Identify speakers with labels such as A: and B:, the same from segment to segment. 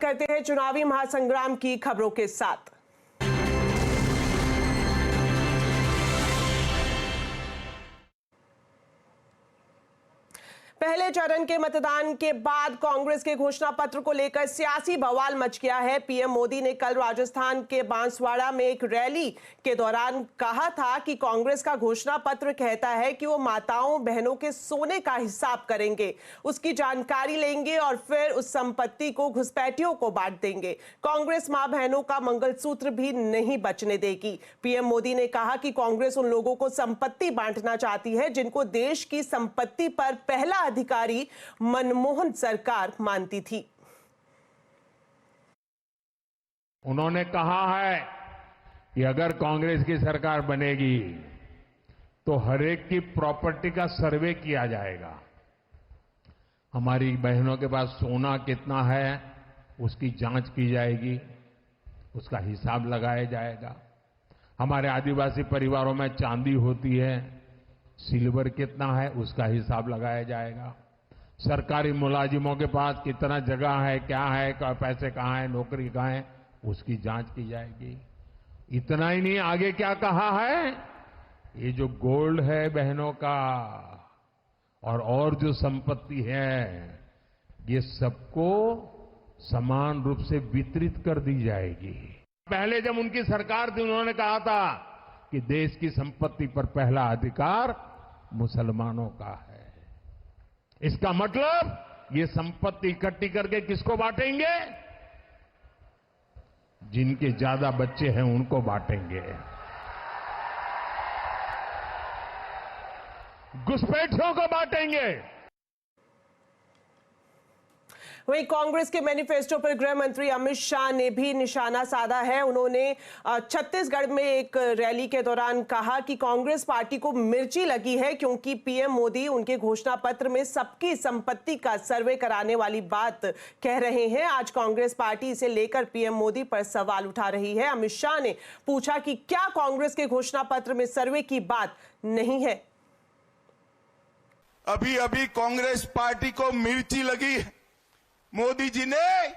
A: करते हैं चुनावी महासंग्राम की खबरों के साथ। पहले चरण के मतदान के बाद कांग्रेस के घोषणा पत्र को लेकर सियासी बवाल मच गया है। पीएम मोदी ने कल राजस्थान के बांसवाड़ा में एक रैली के दौरान कहा था कि कांग्रेस का घोषणा पत्र कहता है कि वो माताओं बहनों के सोने का हिसाब करेंगे, उसकी जानकारी लेंगे और फिर उस संपत्ति को घुसपैठियों को बांट देंगे। कांग्रेस मां बहनों का मंगलसूत्र भी नहीं बचने देगी। पीएम मोदी ने कहा कि कांग्रेस उन लोगों को संपत्ति बांटना चाहती है जिनको देश की संपत्ति पर पहला अधिकारी मनमोहन सरकार मानती थी।
B: उन्होंने कहा है कि अगर कांग्रेस की सरकार बनेगी तो हर एक की प्रॉपर्टी का सर्वे किया जाएगा। हमारी बहनों के पास सोना कितना है उसकी जांच की जाएगी, उसका हिसाब लगाया जाएगा। हमारे आदिवासी परिवारों में चांदी होती है, सिल्वर कितना है उसका हिसाब लगाया जाएगा। सरकारी मुलाजिमों के पास कितना जगह है, क्या है, पैसे कहां है, नौकरी कहां है, उसकी जांच की जाएगी। इतना ही नहीं, आगे क्या कहा है, ये जो गोल्ड है बहनों का और जो संपत्ति है ये सबको समान रूप से वितरित कर दी जाएगी। पहले जब उनकी सरकार थी उन्होंने कहा था कि देश की संपत्ति पर पहला अधिकार मुसलमानों का है। इसका मतलब ये संपत्ति इकट्ठी करके किसको बांटेंगे? जिनके ज्यादा बच्चे हैं उनको बांटेंगे, घुसपैठियों को बांटेंगे।
A: वहीं कांग्रेस के मैनिफेस्टो पर गृह मंत्री अमित शाह ने भी निशाना साधा है। उन्होंने छत्तीसगढ़ में एक रैली के दौरान कहा कि कांग्रेस पार्टी को मिर्ची लगी है क्योंकि पीएम मोदी उनके घोषणा पत्र में सबकी संपत्ति का सर्वे कराने वाली बात कह रहे हैं। आज कांग्रेस पार्टी इसे लेकर पीएम मोदी पर सवाल उठा रही है। अमित शाह ने पूछा कि क्या कांग्रेस के घोषणा पत्र में सर्वे की बात नहीं है?
C: अभी अभी कांग्रेस पार्टी को मिर्ची लगी है। मोदी जी ने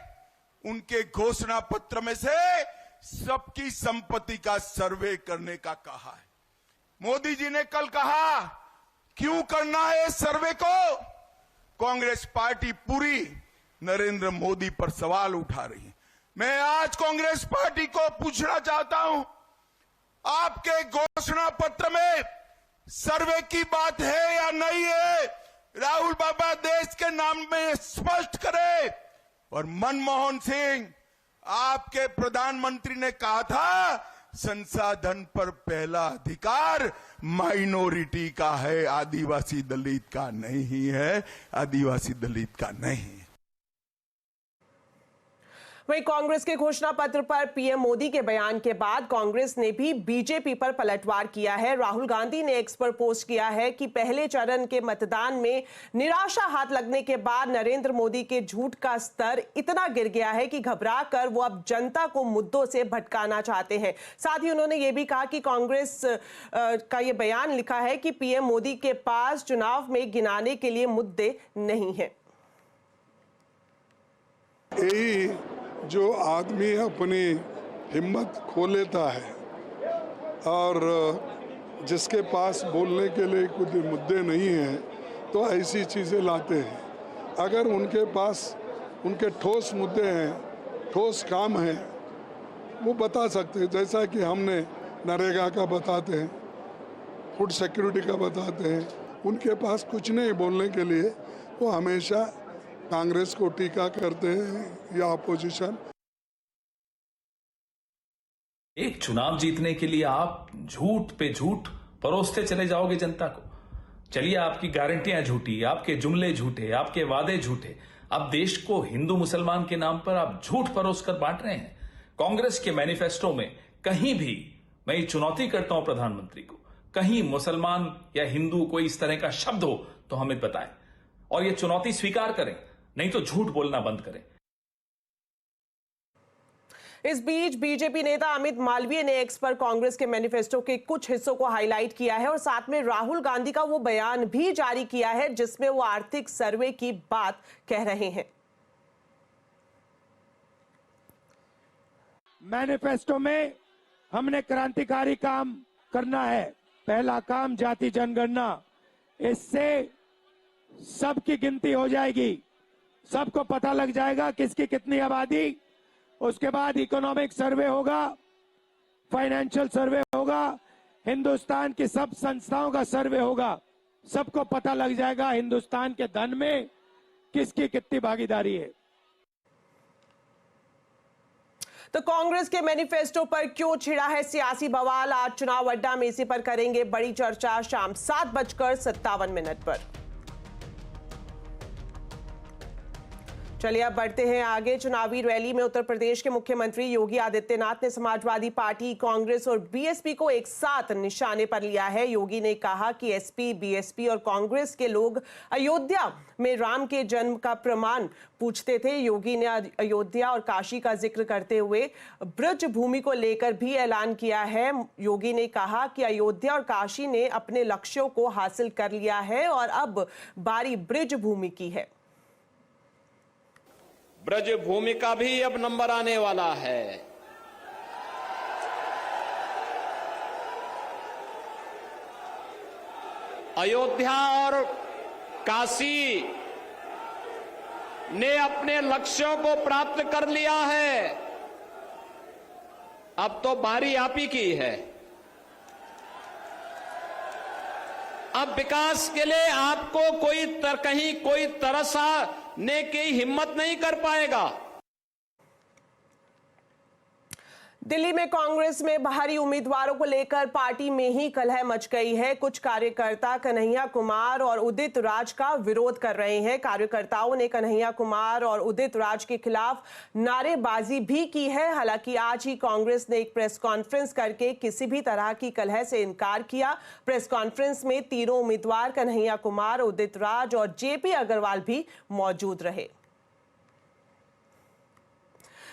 C: उनके घोषणा पत्र में से सबकी संपत्ति का सर्वे करने का कहा है। मोदी जी ने कल कहा क्यों करना है इस सर्वे को? कांग्रेस पार्टी पूरी नरेंद्र मोदी पर सवाल उठा रही है। मैं आज कांग्रेस पार्टी को पूछना चाहता हूं, आपके घोषणा पत्र में सर्वे की बात है या नहीं है? राहुल बाबा देश के नाम में स्पष्ट करे। और मनमोहन सिंह, आपके प्रधानमंत्री ने कहा था संसाधन पर पहला अधिकार माइनॉरिटी का है, आदिवासी दलित का नहीं है, आदिवासी दलित का नहीं।
A: वहीं कांग्रेस के घोषणा पत्र पर पीएम मोदी के बयान के बाद कांग्रेस ने भी बीजेपी पर पलटवार किया है। राहुल गांधी ने एक्स पर पोस्ट किया है कि पहले चरण के मतदान में निराशा हाथ लगने के बाद नरेंद्र मोदी के झूठ का स्तर इतना गिर गया है कि घबराकर वो अब जनता को मुद्दों से भटकाना चाहते हैं। साथ ही उन्होंने ये भी कहा कि कांग्रेस का ये बयान लिखा है कि पीएम मोदी के पास चुनाव में गिनाने के लिए मुद्दे नहीं है।
D: जो आदमी अपनी हिम्मत खो लेता है और जिसके पास बोलने के लिए कुछ मुद्दे नहीं हैं तो ऐसी चीज़ें लाते हैं। अगर उनके पास उनके ठोस मुद्दे हैं, ठोस काम हैं, वो बता सकते हैं। जैसा कि हमने नरेगा का बताते हैं, फूड सिक्योरिटी का बताते हैं। उनके पास कुछ नहीं बोलने के लिए, वो हमेशा कांग्रेस को टीका करते हैं या अपोजिशन।
E: एक चुनाव जीतने के लिए आप झूठ पे झूठ परोसते चले जाओगे जनता को। चलिए, आपकी गारंटियां झूठी, आपके जुमले झूठे, आपके वादे झूठे। अब देश को हिंदू मुसलमान के नाम पर आप झूठ परोस कर बांट रहे हैं। कांग्रेस के मैनिफेस्टो में कहीं भी, मैं ये चुनौती करता हूं प्रधानमंत्री को, कहीं मुसलमान या हिंदू कोई इस तरह का शब्द हो तो हमें बताएं और ये चुनौती स्वीकार करें, नहीं तो झूठ बोलना बंद करें।
A: इस बीच बीजेपी नेता अमित मालवीय ने एक्स पर कांग्रेस के मैनिफेस्टो के कुछ हिस्सों को हाईलाइट किया है और साथ में राहुल गांधी का वो बयान भी जारी किया है जिसमें वो आर्थिक सर्वे की बात कह रहे हैं।
F: मैनिफेस्टो में हमने क्रांतिकारी काम करना है। पहला काम जाति जनगणना, इससे सबकी गिनती हो जाएगी, सबको पता लग जाएगा किसकी कितनी आबादी। उसके बाद इकोनॉमिक सर्वे होगा, फाइनेंशियल सर्वे होगा, हिंदुस्तान की सब संस्थाओं का सर्वे होगा, सबको पता लग जाएगा हिंदुस्तान के धन में किसकी कितनी भागीदारी है।
A: तो कांग्रेस के मैनिफेस्टो पर क्यों छिड़ा है सियासी बवाल, आज चुनाव अड्डा में इसी पर करेंगे बड़ी चर्चा शाम 7:57 पर। चलिए अब बढ़ते हैं आगे। चुनावी रैली में उत्तर प्रदेश के मुख्यमंत्री योगी आदित्यनाथ ने समाजवादी पार्टी, कांग्रेस और बीएसपी को एक साथ निशाने पर लिया है। योगी ने कहा कि एसपी, बीएसपी और कांग्रेस के लोग अयोध्या में राम के जन्म का प्रमाण पूछते थे। योगी ने अयोध्या और काशी का जिक्र करते हुए ब्रज भूमि को लेकर भी ऐलान किया है। योगी ने कहा कि अयोध्या और काशी ने अपने लक्ष्यों को हासिल कर लिया है और अब बारी ब्रज भूमि की है।
G: ब्रज भूमि का भी अब नंबर आने वाला है। अयोध्या और काशी ने अपने लक्ष्यों को प्राप्त कर लिया है, अब तो बारी आप ही की है। अब विकास के लिए आपको कहीं कोई तरसाने की हिम्मत नहीं कर पाएगा।
A: दिल्ली में कांग्रेस में बाहरी उम्मीदवारों को लेकर पार्टी में ही कलह मच गई है। कुछ कार्यकर्ता कन्हैया कुमार और उदित राज का विरोध कर रहे हैं। कार्यकर्ताओं ने कन्हैया कुमार और उदित राज के खिलाफ नारेबाजी भी की है। हालांकि आज ही कांग्रेस ने एक प्रेस कॉन्फ्रेंस करके किसी भी तरह की कलह से इनकार किया। प्रेस कॉन्फ्रेंस में तीनों उम्मीदवार कन्हैया कुमार, उदित राज और जेपी अग्रवाल भी मौजूद रहे।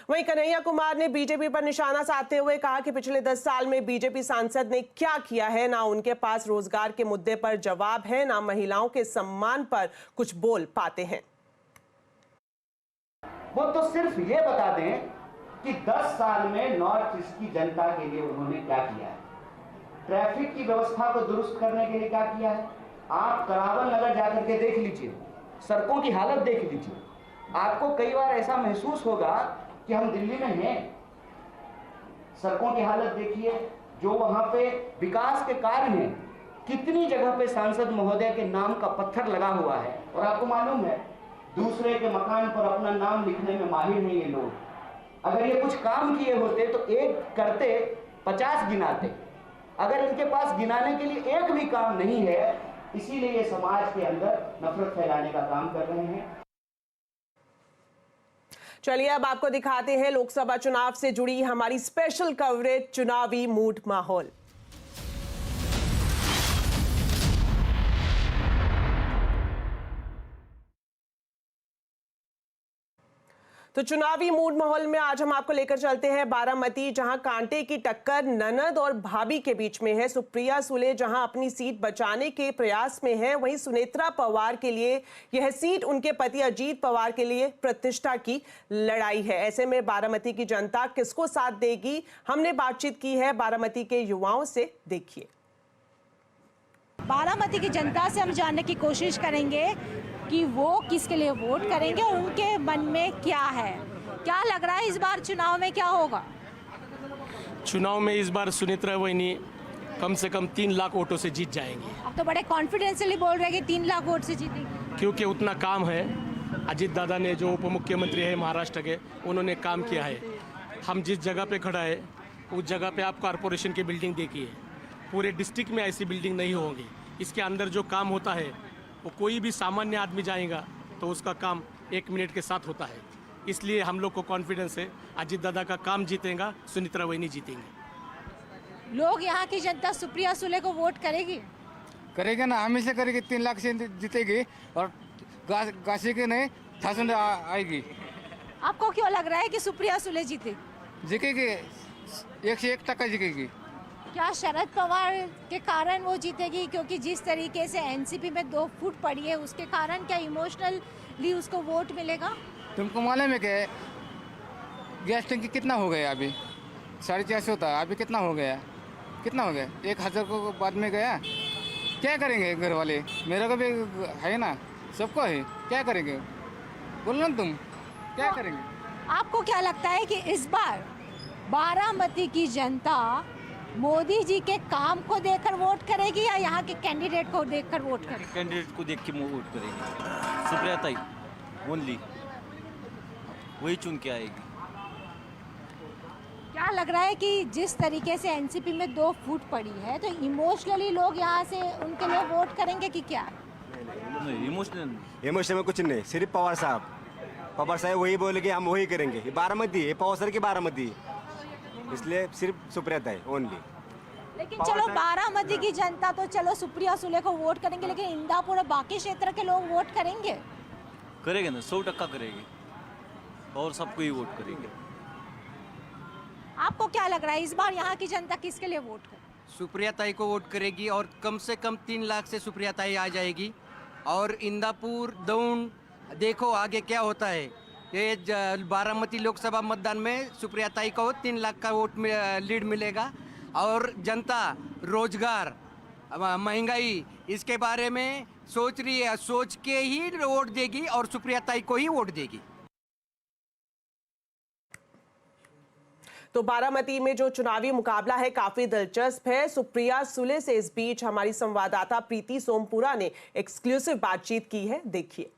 A: वहीं कन्हैया कुमार ने बीजेपी पर निशाना साधते हुए कहा कि पिछले 10 साल में बीजेपी सांसद ने क्या किया है। ना उनके पास रोजगार के मुद्दे पर जवाब है, ना महिलाओं के सम्मान पर कुछ बोल पाते हैं।
H: वो तो सिर्फ ये बता दें कि 10 साल में नॉर्थ ईस्ट की जनता के लिए उन्होंने क्या किया है। ट्रैफिक की व्यवस्था को दुरुस्त करने के लिए क्या किया है। आप करावल नगर जाकर के देख लीजिए, सड़कों की हालत देख लीजिए। आपको कई बार ऐसा महसूस होगा कि हम दिल्ली में हैं। सड़कों की हालत देखिए, जो वहां पे विकास के कार्य हैं, कितनी जगह पे सांसद महोदय के नाम का पत्थर लगा हुआ है। और आपको मालूम है, दूसरे के मकान पर अपना नाम लिखने में माहिर नहीं ये लोग। अगर ये कुछ काम किए होते तो एक करते 50 गिनाते। अगर इनके पास गिनाने के लिए एक भी काम नहीं है, इसीलिए ये समाज के अंदर नफरत फैलाने का काम कर रहे हैं।
A: चलिए अब आपको दिखाते हैं लोकसभा चुनाव से जुड़ी हमारी स्पेशल कवरेज, चुनावी मूड माहौल। तो चुनावी मूड माहौल में आज हम आपको लेकर चलते हैं बारामती, जहां कांटे की टक्कर ननद और भाभी के बीच में है। सुप्रिया सुले जहां अपनी सीट बचाने के प्रयास में है, वहीं सुनेत्रा पवार के लिए यह सीट उनके पति अजीत पवार के लिए प्रतिष्ठा की लड़ाई है। ऐसे में बारामती की जनता किसको साथ देगी, हमने बातचीत की है बारामती के युवाओं से। देखिए,
I: बारामती की जनता से हम जानने की कोशिश करेंगे कि वो किसके लिए वोट करेंगे और उनके मन में क्या है। क्या लग रहा है इस बार चुनाव में क्या होगा?
J: चुनाव में इस बार सुनेत्रा वहिनी कम से कम 3 लाख वोटों से जीत जाएंगे।
I: अब तो बड़े कॉन्फिडेंशियली बोल रहे हैं कि 3 लाख वोट से जीतेंगे,
J: क्योंकि उतना काम है। अजीत दादा ने, जो उप मुख्यमंत्री है महाराष्ट्र के, उन्होंने काम किया है। हम जिस जगह पे खड़ा है उस जगह पे आप कॉरपोरेशन की बिल्डिंग देखिए, पूरे डिस्ट्रिक्ट में ऐसी बिल्डिंग नहीं होगी। इसके अंदर जो काम होता है वो कोई भी सामान्य आदमी जाएगा तो उसका काम 1 मिनट के साथ होता है। इसलिए हम लोग को कॉन्फिडेंस है अजीत दादा का काम जीतेगा, सुनेत्रा वहिनी जीतेंगे।
I: लोग यहाँ की जनता सुप्रिया सुले को वोट करेगी
K: ना, हमेशा करेगी। 3 लाख से जीतेगी और काशी के नहीं 1000 आएगी।
I: आपको क्यों लग रहा है कि सुप्रिया सुले
K: जीतेगी? 101% जीतेगी।
I: क्या शरद पवार के कारण वो जीतेगी? क्योंकि जिस तरीके से एनसीपी में 2 फुट पड़ी है, उसके कारण क्या इमोशनली उसको वोट मिलेगा?
K: तुमको मालूम है कि गैस टंकी कितना हो गया अभी? 450 था, अभी कितना हो गया? कितना हो गया? 1000 को बाद में गया। क्या करेंगे घर वाले? मेरा को भी है ना, सबको है, क्या करेंगे? बोलो ना तुम, क्या करेंगे?
I: आपको क्या लगता है कि इस बार बारामती की जनता मोदी जी के काम को देखकर वोट करेगी या यहाँ के कैंडिडेट को देखकर वोट करेगी?
L: कैंडिडेट को देख के वोट करेगी। सुप्रिया ताई ओनली, वही चुन के आएगी।
I: क्या लग रहा है कि जिस तरीके से एनसीपी में 2 फूट पड़ी है तो इमोशनली लोग यहाँ से उनके लिए वोट करेंगे कि क्या?
L: नहीं,
M: इमोशनल में कुछ नहीं, सिर्फ पवार साहब वही बोले कि हम वही करेंगे। ये बारामती है, पवार सर की बारामती, इसलिए सिर्फ सुप्रिया ताई ओनली।
I: लेकिन चलो बारामती की जनता तो चलो सुप्रिया सुले को वोट करेंगे, लेकिन इंदापुर और बाकी क्षेत्र के लोग वोट करेंगे?
L: करेंगे ना, 100% करेंगे और सबको ही वोट करेंगे।
I: आपको क्या लग रहा है इस बार यहाँ की जनता किसके लिए वोट करे?
N: सुप्रिया ताई को वोट करेगी और कम से कम 3 लाख से सुप्रिया ताई आ जाएगी। और इंदापुर दौंड देखो आगे क्या होता है। ये बारामती लोकसभा मतदान में सुप्रिया ताई को 3 लाख का वोट लीड मिलेगा। और जनता रोजगार, महंगाई, इसके बारे में सोच रही है, सोच के ही वोट देगी और सुप्रिया ताई को ही वोट देगी।
A: तो बारामती में जो चुनावी मुकाबला है काफी दिलचस्प है। सुप्रिया सुले से इस बीच हमारी संवाददाता प्रीति सोमपुरा ने एक्सक्लूसिव बातचीत की है, देखिए।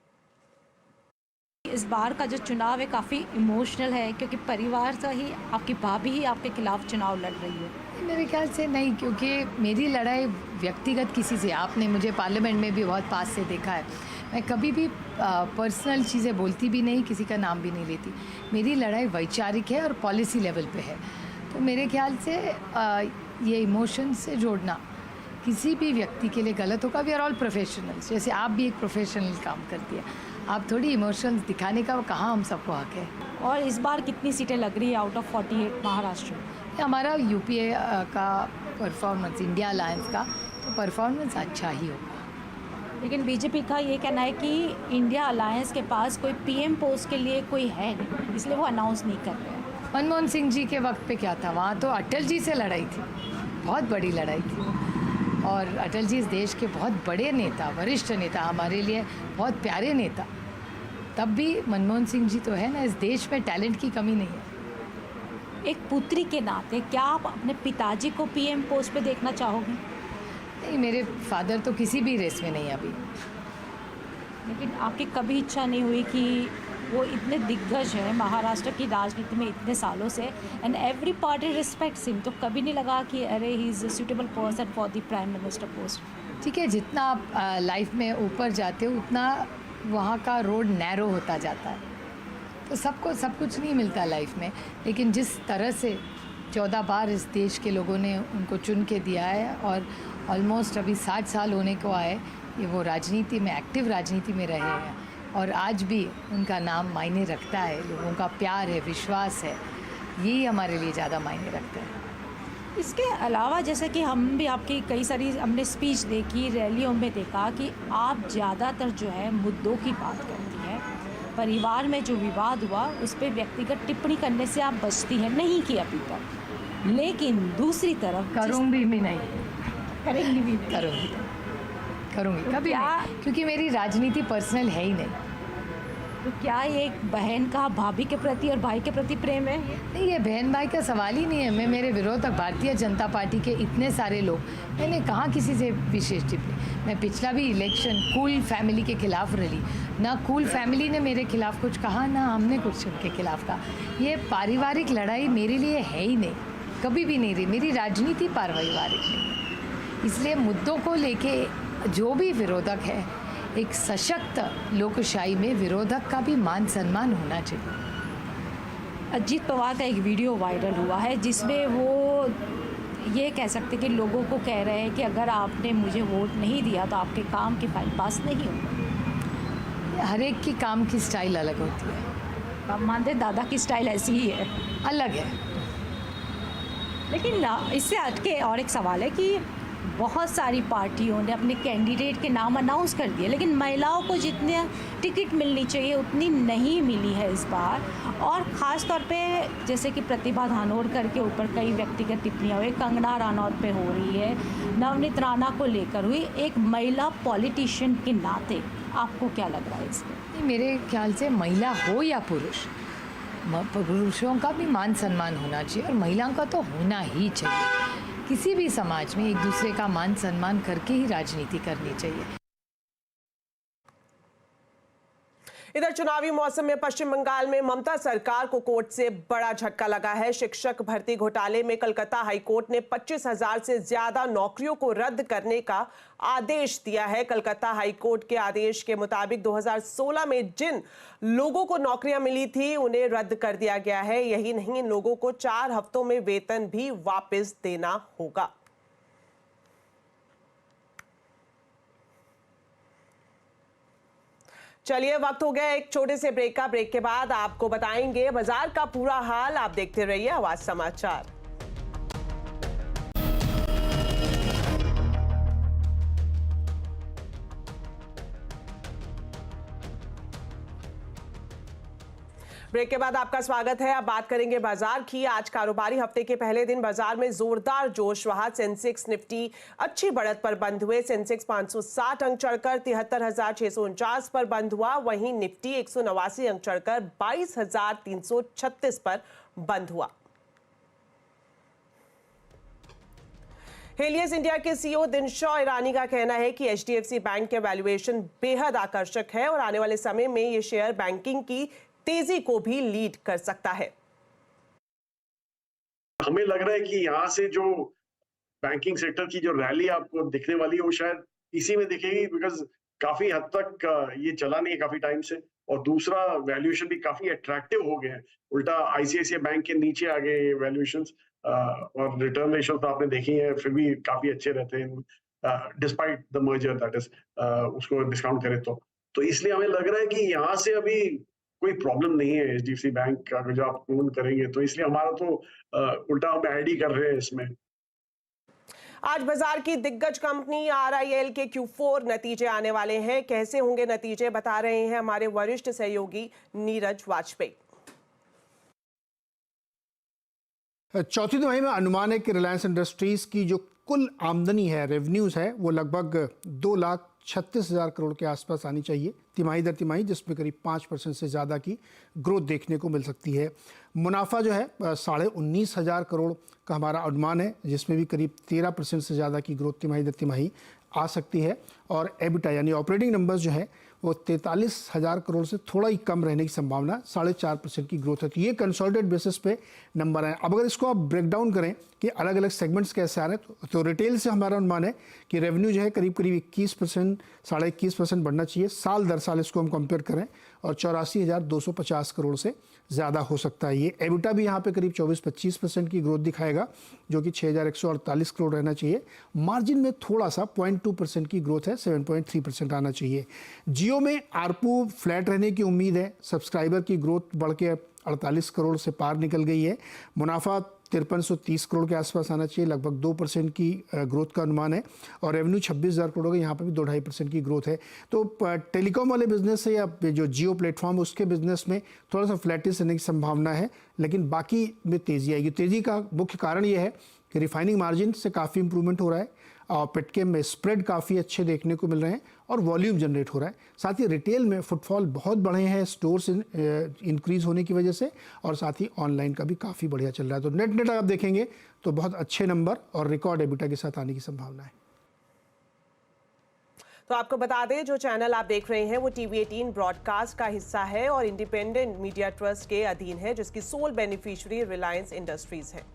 I: इस बार का जो चुनाव है काफ़ी इमोशनल है क्योंकि परिवार से ही आपकी भाभी ही आपके खिलाफ चुनाव लड़ रही है।
O: मेरे ख्याल से नहीं, क्योंकि मेरी लड़ाई व्यक्तिगत किसी से, आपने मुझे पार्लियामेंट में भी बहुत पास से देखा है, मैं कभी भी पर्सनल चीज़ें बोलती भी नहीं, किसी का नाम भी नहीं लेती। मेरी लड़ाई वैचारिक है और पॉलिसी लेवल पे है। तो मेरे ख्याल से ये इमोशन से जोड़ना किसी भी व्यक्ति के लिए गलत होगा। वी आर ऑल प्रोफेशनल्स, जैसे आप भी एक प्रोफेशनल काम करती है, आप थोड़ी इमोशंस दिखाने का कहाँ हम सबको हक है।
I: और इस बार कितनी सीटें लग रही है आउट ऑफ 48 महाराष्ट्र में?
O: हमारा यूपीए का परफॉर्मेंस, इंडिया अलायंस का तो परफॉर्मेंस अच्छा ही होगा।
I: लेकिन बीजेपी का ये कहना है कि इंडिया अलायंस के पास कोई पीएम पोस्ट के लिए कोई है नहीं, इसलिए वो अनाउंस नहीं कर रहे हैं।
O: मनमोहन सिंह जी के वक्त पे क्या था, वहाँ तो अटल जी से लड़ाई थी, बहुत बड़ी लड़ाई थी। और अटल जी इस देश के बहुत बड़े नेता, वरिष्ठ नेता, हमारे लिए बहुत प्यारे नेता। तब भी मनमोहन सिंह जी तो है ना, इस देश में टैलेंट की कमी नहीं है।
I: एक पुत्री के नाते क्या आप अपने पिताजी को पीएम पोस्ट पे देखना चाहोगे?
O: नहीं, मेरे फादर तो किसी भी रेस में नहीं अभी।
I: लेकिन आपकी कभी इच्छा नहीं हुई कि वो इतने दिग्गज हैं महाराष्ट्र की राजनीति में इतने सालों से, and every party respects him, तो कभी नहीं लगा कि अरे he is a suitable person for the prime minister post?
O: ठीक है, जितना आप लाइफ में ऊपर जाते हो उतना वहाँ का रोड नैरो होता जाता है। तो सबको सब कुछ नहीं मिलता लाइफ में, लेकिन जिस तरह से 14 बार इस देश के लोगों ने उनको चुन के दिया है और ऑलमोस्ट अभी 60 साल होने को आए ये वो राजनीति में, एक्टिव राजनीति में रहे हैं, और आज भी उनका नाम मायने रखता है, लोगों का प्यार है, विश्वास है, यही हमारे लिए ज़्यादा मायने रखता है।
I: इसके अलावा जैसे कि हम भी आपकी कई सारी हमने स्पीच देखी, रैलियों में देखा कि आप ज़्यादातर जो है मुद्दों की बात करती हैं, परिवार में जो विवाद हुआ उस पर व्यक्तिगत टिप्पणी करने से आप बचती हैं, नहीं की अभी तक। लेकिन दूसरी तरफ
O: करूँगी भी नहीं,
I: करेंगी भी
O: करूँगी कभी नहीं, क्योंकि मेरी राजनीति पर्सनल है ही नहीं।
I: तो क्या ये एक बहन का भाभी के प्रति और भाई के प्रति प्रेम है?
O: नहीं, ये बहन भाई का सवाल ही नहीं है। मैं मेरे विरोधक भारतीय जनता पार्टी के इतने सारे लोग, मैंने कहाँ किसी से विशेष टिप्पणी। मैं पिछला भी इलेक्शन कूल फैमिली के खिलाफ रही, ना कूल फैमिली ने मेरे खिलाफ कुछ कहा, ना हमने कुछ उनके खिलाफ कहा। ये पारिवारिक लड़ाई मेरे लिए है ही नहीं, कभी भी नहीं रही। मेरी राजनीति पारिवारिक नहीं, इसलिए मुद्दों को लेके जो भी विरोधक है, एक सशक्त लोकशाही में विरोधक का भी मान सम्मान होना चाहिए।
I: अजीत पवार का एक वीडियो वायरल हुआ है जिसमें वो ये कह सकते कि लोगों को कह रहे हैं कि अगर आपने मुझे वोट नहीं दिया तो आपके काम की फाइल पास नहीं होगी।
O: हर एक की काम की स्टाइल अलग होती है।
I: आप मानते दादा की स्टाइल ऐसी ही है?
O: अलग है।
I: लेकिन इससे हटके और एक सवाल है कि बहुत सारी पार्टियों ने अपने कैंडिडेट के नाम अनाउंस कर दिए, लेकिन महिलाओं को जितने टिकट मिलनी चाहिए उतनी नहीं मिली है इस बार। और ख़ास तौर पे जैसे कि प्रतिभा धानोरकर के ऊपर कई व्यक्तिगत टिप्पणियाँ हुई, कंगना रनौत पे हो रही है, नवनीत राणा को लेकर हुई, एक महिला पॉलिटिशियन के नाते आपको क्या लग रहा है इसमें?
O: मेरे ख्याल से महिला हो या पुरुष, पुरुषों का भी मान सम्मान होना चाहिए और महिलाओं का तो होना ही चाहिए। किसी भी समाज में एक दूसरे का मान सम्मान करके ही राजनीति करनी चाहिए।
A: इधर चुनावी मौसम में पश्चिम बंगाल में ममता सरकार को कोर्ट से बड़ा झटका लगा है। शिक्षक भर्ती घोटाले में कलकत्ता हाईकोर्ट ने 25,000 से ज्यादा नौकरियों को रद्द करने का आदेश दिया है। कलकत्ता हाईकोर्ट के आदेश के मुताबिक 2016 में जिन लोगों को नौकरियां मिली थी उन्हें रद्द कर दिया गया है। यही नहीं, इन लोगों को 4 हफ्तों में वेतन भी वापस देना होगा। चलिए, वक्त हो गया एक छोटे से ब्रेक का। ब्रेक के बाद आपको बताएंगे बाजार का पूरा हाल। आप देखते रहिए आवाज समाचार। ब्रेक के बाद आपका स्वागत है। अब बात करेंगे बाजार की। आज कारोबारी हफ्ते के पहले दिन बाजार में जोरदार जोश रहा। सेंसेक्स निफ्टी अच्छी बढ़त पर बंद हुए। सेंसेक्स 560 अंक चढ़कर 73,649 पर बंद हुआ। वहीं निफ्टी 189 अंक चढ़कर 22,336 पर बंद हुआ। हेलियस इंडिया के सीईओ दिनशॉ ईरानी का कहना है कि एचडीएफसी बैंक के वैल्यूएशन बेहद आकर्षक है और आने वाले समय में ये शेयर बैंकिंग की तेजी को भी लीड कर सकता है।
P: हमें लग रहा है कि यहाँ से जो बैंकिंग सेक्टर की जो रैली आपको दिखने वाली है वो शायद इसी में दिखेगी, बिकॉज काफी हद तक ये चला नहीं है काफी टाइम से, और दूसरा वैल्यूएशन भी काफी अट्रैक्टिव हो गए हैं। उल्टा आईसीआईसीआई बैंक के नीचे आ गए वैल्यूएशंस, और रिटर्न रेशियो तो आपने देखी है फिर भी काफी अच्छे रहते हैं despite the merger, that is उसको डिस्काउंट करें तो इसलिए हमें लग रहा है कि यहाँ से अभी कोई प्रॉब्लम नहीं है एचडीएफसी बैंक का, अगर जो आप ओन करेंगे तो इसलिए हमारा तो उल्टा हम ऐड ही कर रहे हैं इसमें।
A: आज बाजार की दिग्गज कंपनी आरआईएल के Q4 नतीजे आने वाले हैं। कैसे होंगे नतीजे, बता रहे हैं हमारे वरिष्ठ सहयोगी नीरज वाजपेयी।
Q: चौथी तिमाही में अनुमान है कि रिलायंस इंडस्ट्रीज की जो कुल आमदनी है, रेवेन्यूज है, वो लगभग 2,36,000 करोड़ के आसपास आनी चाहिए तिमाही दर तिमाही, जिसमें करीब 5% से ज़्यादा की ग्रोथ देखने को मिल सकती है। मुनाफा जो है 19,500 करोड़ का हमारा अनुमान है, जिसमें भी करीब 13% से ज़्यादा की ग्रोथ तिमाही दर तिमाही आ सकती है। और एबिटा यानी ऑपरेटिंग नंबर्स जो है वो 43,000 करोड़ से थोड़ा ही कम रहने की संभावना, 4.5% की ग्रोथ है। तो ये कंसोलिडेटेड बेसिस पे नंबर है। अब अगर इसको आप ब्रेक डाउन करें कि अलग अलग सेगमेंट्स कैसे आ रहे हैं, तो रिटेल से हमारा अनुमान है कि रेवेन्यू जो है करीब 21%, 21.5% बढ़ना चाहिए साल दर साल, इसको हम कंपेयर करें, और 84,250 करोड़ से ज़्यादा हो सकता है। ये एबिटा भी यहाँ पे करीब 24-25% की ग्रोथ दिखाएगा, जो कि 6,148 करोड़ रहना चाहिए। मार्जिन में थोड़ा सा 0.2% की ग्रोथ है, 7.3% आना चाहिए। जियो में आरपू फ्लैट रहने की उम्मीद है। सब्सक्राइबर की ग्रोथ बढ़ के 48 करोड़ से पार निकल गई है। मुनाफा 5330 करोड़ के आसपास आना चाहिए, लगभग 2% की ग्रोथ का अनुमान है। और रेवेन्यू 26,000 करोड़ का, यहाँ पर भी 2-2.5% की ग्रोथ है। तो टेलीकॉम वाले बिजनेस से या जो जियो प्लेटफॉर्म है उसके बिजनेस में थोड़ा सा फ्लैटिश रहने की संभावना है, लेकिन बाकी में तेज़ी आएगी। तेज़ी का मुख्य कारण ये है कि रिफाइनिंग मार्जिन से काफ़ी इंप्रूवमेंट हो रहा है, और पेटकेम में स्प्रेड काफ़ी अच्छे देखने को मिल रहे हैं, और वॉल्यूम जनरेट हो रहा है। साथ ही रिटेल में फुटफॉल बहुत बढ़े हैं स्टोर्स इंक्रीज होने की वजह से, और साथ ही ऑनलाइन का भी काफ़ी बढ़िया चल रहा है। तो नेट आप देखेंगे तो बहुत अच्छे नंबर और रिकॉर्ड एबिटा के साथ आने की संभावना है।
A: तो आपको बता दें, जो चैनल आप देख रहे हैं वो TV18 ब्रॉडकास्ट का हिस्सा है और इंडिपेंडेंट मीडिया ट्रस्ट के अधीन है, जिसकी सोल बेनिफिशियरी रिलायंस इंडस्ट्रीज है।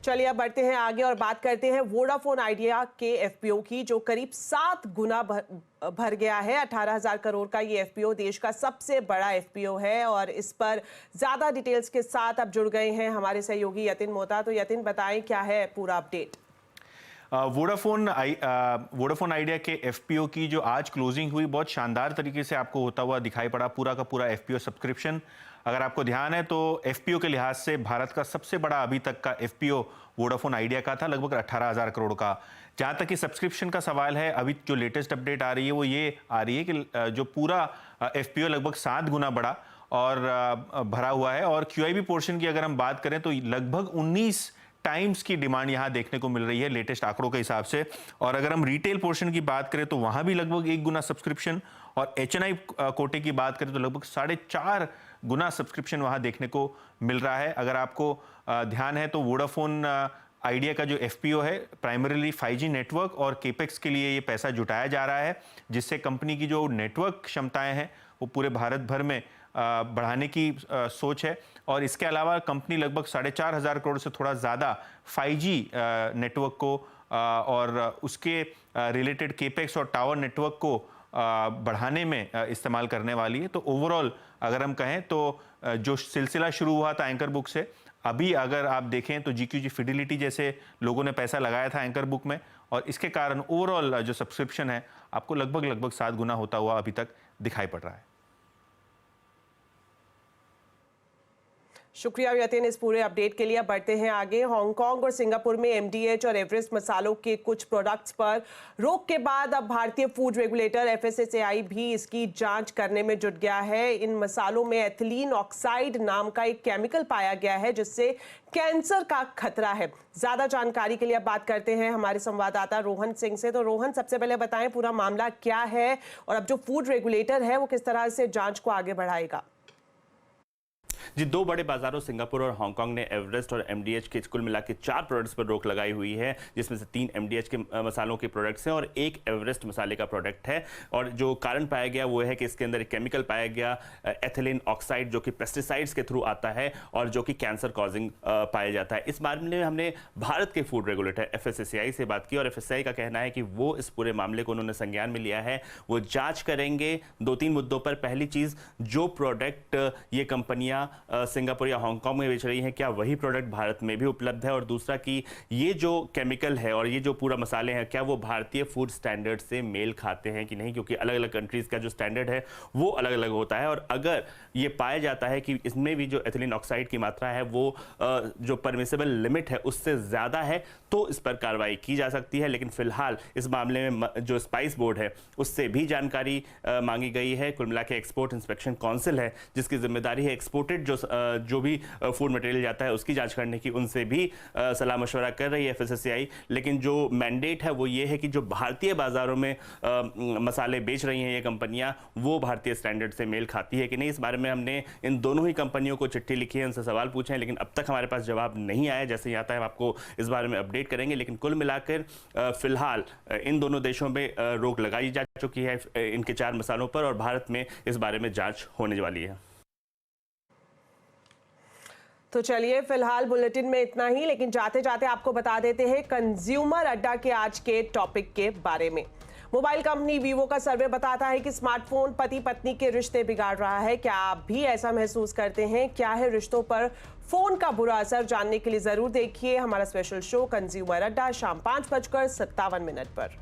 A: चलिए अब बढ़ते हैं आगे और बात करते हैं वोडाफोन आइडिया के एफपीओ की, जो करीब 7 गुना भर गया है। 18,000 करोड़ का ये एफपीओ देश का सबसे बड़ा एफपीओ है, और इस पर ज्यादा डिटेल्स के साथ अब जुड़ गए हैं हमारे सहयोगी यतिन मोहता। तो यतिन, बताएं क्या है पूरा अपडेट।
R: वोडाफोन आइडिया के एफपीओ की जो आज क्लोजिंग हुई, बहुत शानदार तरीके से आपको होता हुआ दिखाई पड़ा पूरा का पूरा एफपीओ सब्सक्रिप्शन। अगर आपको ध्यान है तो एफपीओ के लिहाज से भारत का सबसे बड़ा अभी तक का एफपीओ वोडाफोन आइडिया का था, लगभग 18,000 करोड़ का। जहां तक कि सब्सक्रिप्शन का सवाल है, अभी जो लेटेस्ट अपडेट आ रही है वो ये आ रही है कि जो पूरा एफपीओ लगभग 7 गुना बढ़ा और भरा हुआ है। और क्यूआईबी पोर्शन की अगर हम बात करें तो लगभग 19 टाइम्स की डिमांड यहां देखने को मिल रही है लेटेस्ट आंकड़ों के हिसाब से। और अगर हम रिटेल पोर्शन की बात करें तो वहां भी लगभग 1 गुना सब्सक्रिप्शन, और एचएनआई कोटे की बात करें तो लगभग 4.5 गुना सब्सक्रिप्शन वहां देखने को मिल रहा है। अगर आपको ध्यान है तो वोडाफोन आइडिया का जो एफपीओ है प्राइमरीली 5G नेटवर्क और केपेक्स के लिए ये पैसा जुटाया जा रहा है, जिससे कंपनी की जो नेटवर्क क्षमताएं हैं वो पूरे भारत भर में बढ़ाने की सोच है। और इसके अलावा कंपनी लगभग 4,500 करोड़ से थोड़ा ज़्यादा 5G नेटवर्क को और उसके रिलेटेड केपेक्स और टावर नेटवर्क को बढ़ाने में इस्तेमाल करने वाली है। तो ओवरऑल अगर हम कहें तो जो सिलसिला शुरू हुआ था एंकर बुक से, अभी अगर आप देखें तो जीक्यूजी फिडिलिटी जैसे लोगों ने पैसा लगाया था एंकर बुक में, और इसके कारण ओवरऑल जो सब्सक्रिप्शन है आपको लगभग 7 गुना होता हुआ अभी तक दिखाई पड़ रहा है।
A: शुक्रिया यतिन इस पूरे अपडेट के लिए। अब बढ़ते हैं आगे। हांगकांग और सिंगापुर में एमडीएच और एवरेस्ट मसालों के कुछ प्रोडक्ट्स पर रोक के बाद अब भारतीय फूड रेगुलेटर एफएसएसएआई भी इसकी जांच करने में जुट गया है। इन मसालों में एथिलीन ऑक्साइड नाम का एक केमिकल पाया गया है जिससे कैंसर का खतरा है। ज्यादा जानकारी के लिए अब बात करते हैं हमारे संवाददाता रोहन सिंह से। तो रोहन, सबसे पहले बताएं पूरा मामला क्या है और अब जो फूड रेगुलेटर है वो किस तरह से जांच को आगे बढ़ाएगा?
S: जी, 2 बड़े बाजारों सिंगापुर और हांगकांग ने एवरेस्ट और एमडीएच के कुल मिला के 4 प्रोडक्ट्स पर रोक लगाई हुई है, जिसमें से 3 एमडीएच के मसालों के प्रोडक्ट्स हैं और 1 एवरेस्ट मसाले का प्रोडक्ट है। और जो कारण पाया गया वो है कि इसके अंदर एक केमिकल पाया गया एथिलीन ऑक्साइड, जो कि पेस्टिसाइड्स के थ्रू आता है और जो कि कैंसर कॉजिंग पाया जाता है। इस मामले में हमने भारत के फूड रेगुलेटर एफएसएसएआई से बात की और एफएसएसएआई का कहना है कि वो इस पूरे मामले को उन्होंने संज्ञान में लिया है। वो जांच करेंगे 2-3 मुद्दों पर। पहली चीज, जो प्रोडक्ट ये कंपनियां सिंगापुर या हांगकांग में बेच रही हैं, क्या वही प्रोडक्ट भारत में भी उपलब्ध है? और दूसरा कि ये जो केमिकल है और ये जो पूरा मसाले हैं, क्या वो भारतीय फूड स्टैंडर्ड से मेल खाते हैं कि नहीं, क्योंकि अलग अलग कंट्रीज का जो स्टैंडर्ड है वो अलग अलग होता है। और अगर ये पाया जाता है कि इसमें भी जो एथिलीन ऑक्साइड की मात्रा है वो जो परमिसेबल लिमिट है उससे ज्यादा है, तो इस पर कार्रवाई की जा सकती है। लेकिन फिलहाल इस मामले में जो स्पाइस बोर्ड है उससे भी जानकारी मांगी गई है। कुल मिला के एक्सपोर्ट इंस्पेक्शन काउंसिल है जिसकी जिम्मेदारी है एक्सपोर्टेड जो भी फूड मटेरियल जाता है उसकी जांच करने की, उनसे भी सलाह मशवरा कर रही है एफएसएसएआई। लेकिन जो मैंडेट है वो ये है कि जो भारतीय बाजारों में मसाले बेच रही हैं ये कंपनियां, वो भारतीय स्टैंडर्ड से मेल खाती है कि नहीं। इस बारे में हमने इन दोनों ही कंपनियों को चिट्ठी लिखी है, उनसे सवाल पूछे हैं, लेकिन अब तक हमारे पास जवाब नहीं आया। जैसे ही आता है हम आपको इस बारे में अपडेट करेंगे। लेकिन कुल मिलाकर फिलहाल इन दोनों देशों में रोक लगाई जा चुकी है इनके 4 मसालों पर और भारत में इस बारे में जांच होने वाली है।
A: तो चलिए, फिलहाल बुलेटिन में इतना ही, लेकिन जाते जाते आपको बता देते हैं कंज्यूमर अड्डा के आज के टॉपिक के बारे में। मोबाइल कंपनी वीवो का सर्वे बताता है कि स्मार्टफोन पति पत्नी के रिश्ते बिगाड़ रहा है। क्या आप भी ऐसा महसूस करते हैं? क्या है रिश्तों पर फोन का बुरा असर? जानने के लिए जरूर देखिए हमारा स्पेशल शो कंज्यूमर अड्डा शाम 5:57 पर।